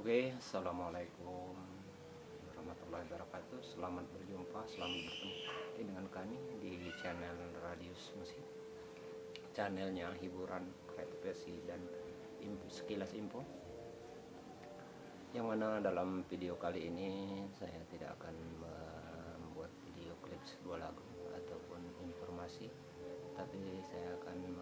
Oke, assalamualaikum warahmatullahi wabarakatuh. Selamat berjumpa, selamat bertemu dengan kami di channel Radius Musik, channelnya hiburan, kreativasi dan sekilas info. Yang mana dalam video kali ini saya tidak akan membuat video klip sebuah lagu ataupun informasi, tapi saya akan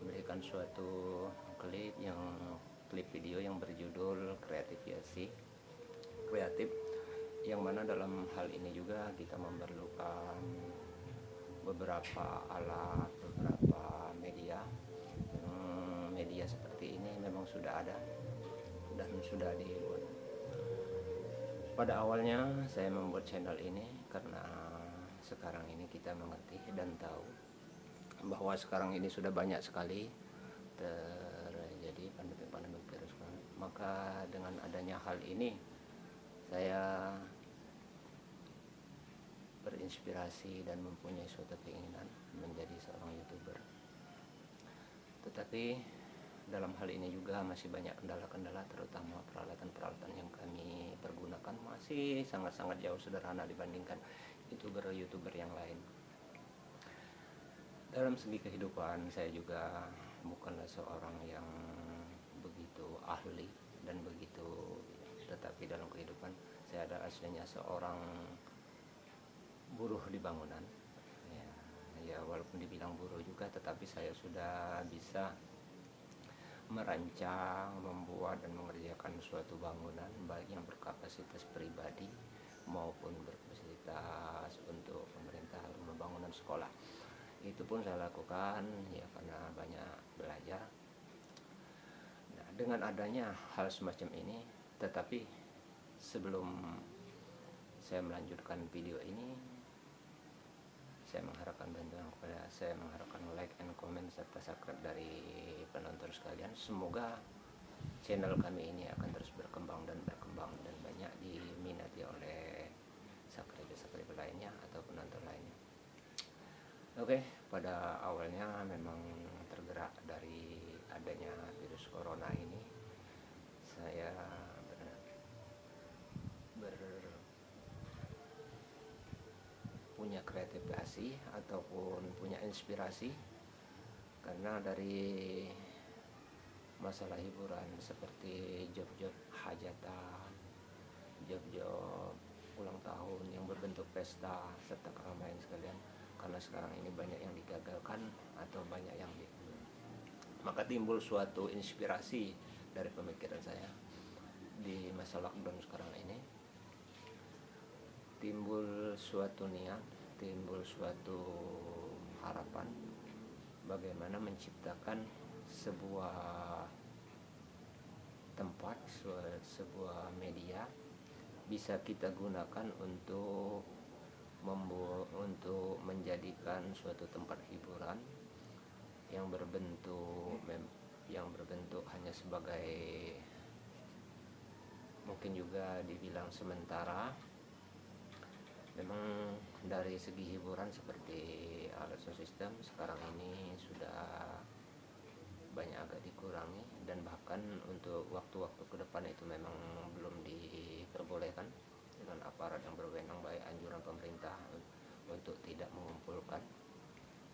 memberikan suatu klip video yang berjudul kreatif, yang mana dalam hal ini juga kita memerlukan beberapa alat, beberapa media. Media seperti ini memang sudah ada dan sudah dibuat. Pada awalnya saya membuat channel ini karena sekarang ini kita mengerti dan tahu bahwa sekarang ini sudah banyak sekali terjadi pandemi virus. Maka dengan adanya hal ini saya berinspirasi dan mempunyai suatu keinginan menjadi seorang YouTuber. Tetapi dalam hal ini juga masih banyak kendala-kendala, terutama peralatan-peralatan yang kami pergunakan masih sangat-sangat jauh sederhana dibandingkan YouTuber yang lain. Dalam segi kehidupan saya juga bukanlah seorang yang begitu ahli dan begitu, tetapi dalam kehidupan saya ada aslinya seorang buruh di bangunan. Ya walaupun dibilang buruh juga, tetapi saya sudah bisa merancang, membuat dan mengerjakan suatu bangunan, baik yang berkapasitas pribadi maupun berkapasitas untuk pemerintah, rumah bangunan sekolah. Itu pun saya lakukan ya karena banyak belajar. Nah, dengan adanya hal semacam ini, tetapi sebelum saya melanjutkan video ini, saya mengharapkan bantuan saya mengharapkan like and comment serta subscribe dari penonton sekalian. Semoga channel kami ini akan terus berkembang dan banyak diminati oleh subscriber lainnya atau penonton lainnya. Oke, pada awalnya memang tergerak dari adanya virus corona ini, saya punya kreativasi ataupun punya inspirasi karena dari masalah hiburan seperti job-job hajatan, job-job ulang tahun yang berbentuk pesta serta keramaian sekalian, karena sekarang ini banyak yang digagalkan atau banyak yang maka timbul suatu inspirasi dari pemikiran saya di masa lockdown sekarang ini. Timbul suatu niat, timbul suatu harapan bagaimana menciptakan sebuah tempat, sebuah media bisa kita gunakan untuk menjadikan suatu tempat hiburan yang berbentuk hanya sebagai, mungkin juga dibilang sementara. Memang dari segi hiburan seperti alat sound system sekarang ini sudah banyak agak dikurangi, dan bahkan untuk waktu-waktu ke depan itu memang belum diperbolehkan dengan aparat yang berwenang, baik anjuran pemerintah untuk tidak mengumpulkan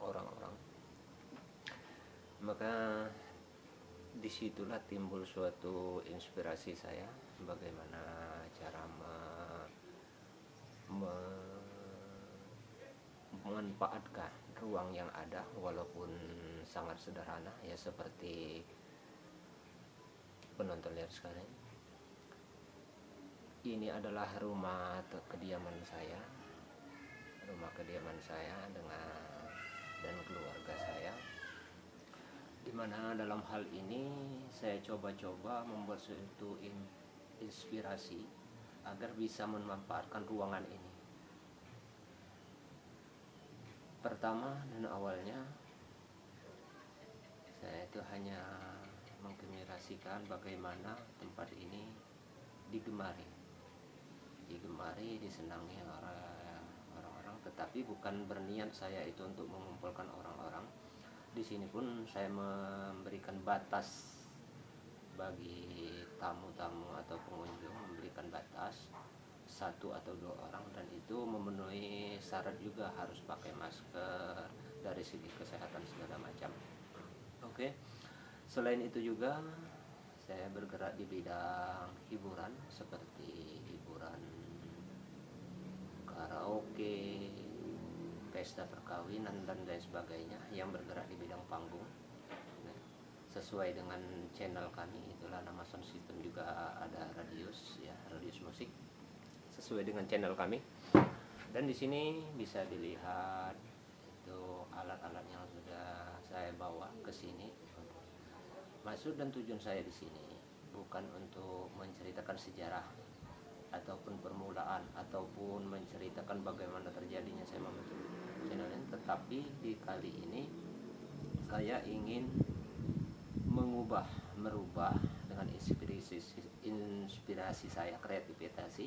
orang-orang. Maka disitulah timbul suatu inspirasi saya bagaimana cara memanfaatkan ruang yang ada walaupun sangat sederhana, ya seperti penonton lihat sekalian. Ini adalah rumah kediaman saya dan keluarga saya, dimana dalam hal ini saya coba-coba membuat suatu inspirasi agar bisa memanfaatkan ruangan ini. Pertama dan awalnya saya itu hanya menggenerasikan bagaimana tempat ini digemari, disenangi orang-orang, tetapi bukan berniat saya itu untuk mengumpulkan orang-orang. Di sini pun saya memberikan batas bagi tamu-tamu atau pengunjung memberikan batas 1 atau 2 orang, dan itu memenuhi syarat juga harus pakai masker dari segi kesehatan segala macam. Oke. Selain itu juga saya bergerak di bidang hiburan seperti hiburan karaoke, pesta perkawinan dan lain sebagainya yang bergerak di bidang panggung. Sesuai dengan channel kami, itulah nama sound system juga ada Radius ya, Radius Musik, sesuai dengan channel kami. Dan di sini bisa dilihat itu alat-alat yang sudah saya bawa ke sini. Maksud dan tujuan saya di sini bukan untuk menceritakan sejarah ataupun permulaan ataupun menceritakan bagaimana terjadinya saya membentuk channel ini, tetapi di kali ini saya ingin merubah dengan inspirasi saya, kreativitas.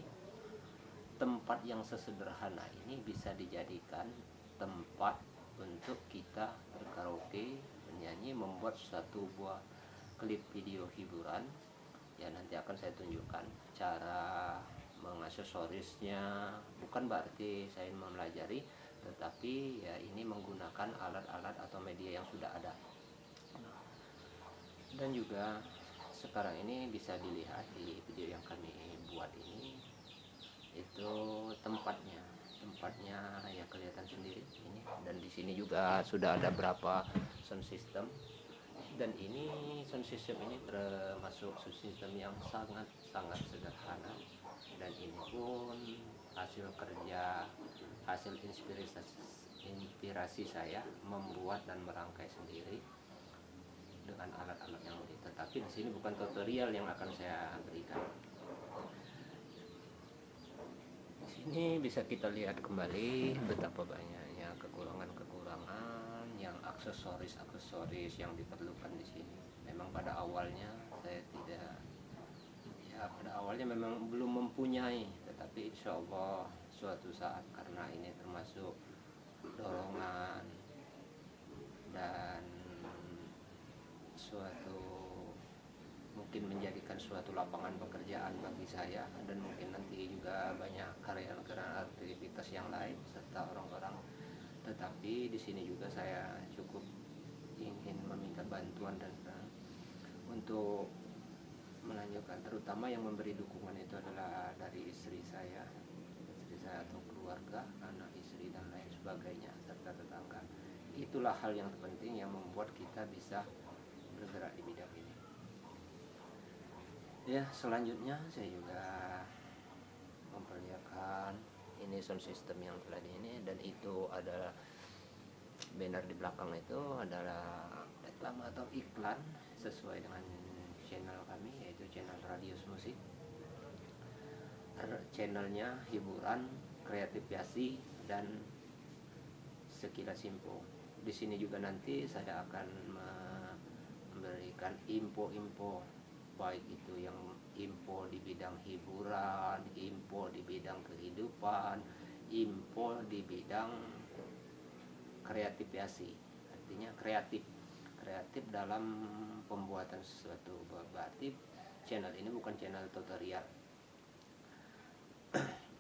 Tempat yang sesederhana ini bisa dijadikan tempat untuk kita berkaraoke, bernyanyi, membuat satu buah klip video hiburan. Ya, nanti akan saya tunjukkan cara mengaksesorisnya. Bukan berarti saya mempelajari, tetapi ya ini menggunakan alat-alat atau media yang sudah ada. Dan juga sekarang ini bisa dilihat di video yang kami buat ini, itu tempatnya ya kelihatan sendiri ini. Dan di sini juga sudah ada berapa sound system, dan ini sound system ini termasuk sound system yang sangat sederhana, dan ini pun hasil kerja, hasil inspirasi saya membuat dan merangkai sendiri dengan alat-alat yang unik. Tetapi di sini bukan tutorial yang akan saya berikan. Di sini bisa kita lihat kembali betapa banyaknya kekurangan yang aksesoris yang diperlukan di sini. Memang pada awalnya saya memang belum mempunyai, tetapi insya Allah suatu saat, karena ini termasuk dorongan dan mungkin menjadikan suatu lapangan pekerjaan bagi saya, dan mungkin nanti juga banyak karya-karya aktivitas yang lain serta orang-orang. Tetapi di sini juga saya cukup ingin meminta bantuan dan untuk melanjutkan, terutama yang memberi dukungan itu adalah dari istri saya atau keluarga, anak istri dan lain sebagainya, serta tetangga. Itulah hal yang terpenting yang membuat kita bisa bergerak di bidang ini. Ya, selanjutnya saya juga memperlihatkan ini sound system yang telah ini, dan itu adalah banner di belakang itu adalah reklame atau iklan sesuai dengan channel kami, yaitu channel Radius Musik. Channelnya hiburan, kreativitas dan sekilas info. Di sini juga nanti saya akan memberikan info-info, baik itu yang info di bidang hiburan, info di bidang kehidupan, info di bidang kreativitas, artinya kreatif dalam pembuatan sesuatu. Berarti channel ini bukan channel tutorial.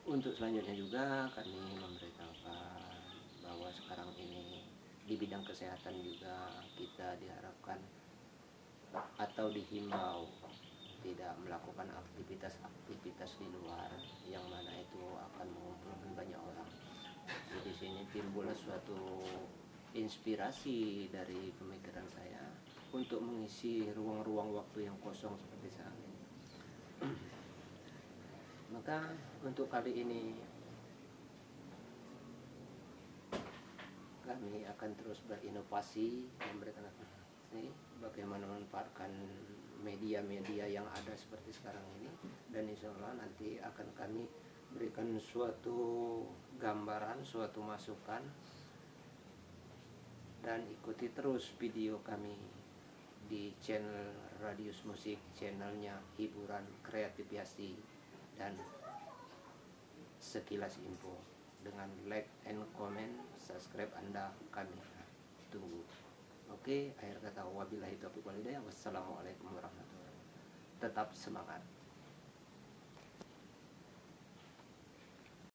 Untuk selanjutnya juga kami memberitahukan bahwa sekarang ini di bidang kesehatan juga kita diharapkan atau dihimbau tidak melakukan aktivitas di luar yang mana itu akan mengumpulkan banyak orang. Jadi di sini timbul suatu inspirasi dari pemikiran saya untuk mengisi ruang-ruang waktu yang kosong seperti saat ini. Maka untuk kali ini kami akan terus berinovasi, memberikan bagaimana memanfaatkan media-media yang ada seperti sekarang ini, dan insya Allah nanti akan kami berikan suatu gambaran, suatu masukan, dan ikuti terus video kami di channel Radius Musik, channelnya hiburan, kreativitas dan sekilas info. Dengan like and comment, subscribe Anda kami tunggu. Oke, akhir kata wabillahi taufiq wal hidayah. Wassalamualaikum warahmatullahi wabarakatuh. tetap semangat.